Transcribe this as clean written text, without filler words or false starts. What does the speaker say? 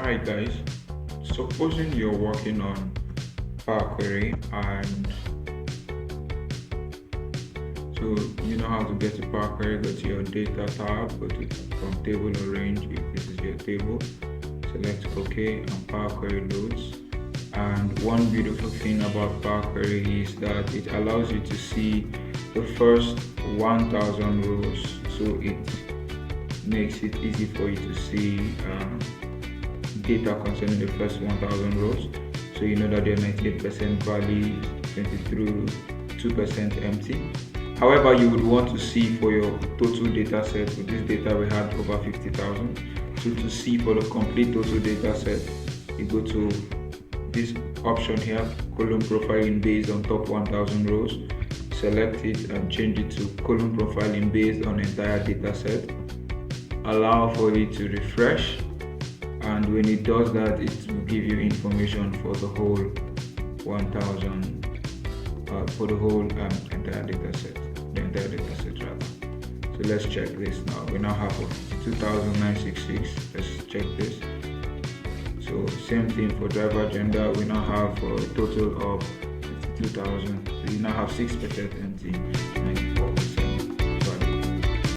Alright guys, supposing you're working on powerquery and so you know how to get to powerquery. Go to your data tab, go to from table or range if this is your table, select OK and powerquery loads. And one beautiful thing about powerquery is that it allows you to see the first 1000 rows, so it makes it easy for you to see data concerning the first 1000 rows. So you know that they're 98% valid, 22% empty. However, you would want to see for your total data set. With this data we had over 50,000. So to see for the complete total data set, you go to this option here, column profiling based on top 1000 rows. Select it and change it to column profiling based on entire data set. Allow for it to refresh, and when it does that, it will give you information for the whole 1000 for the whole entire data set, rather. So let's check this now. We now have 2,966. Let's check this. So same thing for driver gender. We now have a total of 52,000. So you now have 6% empty.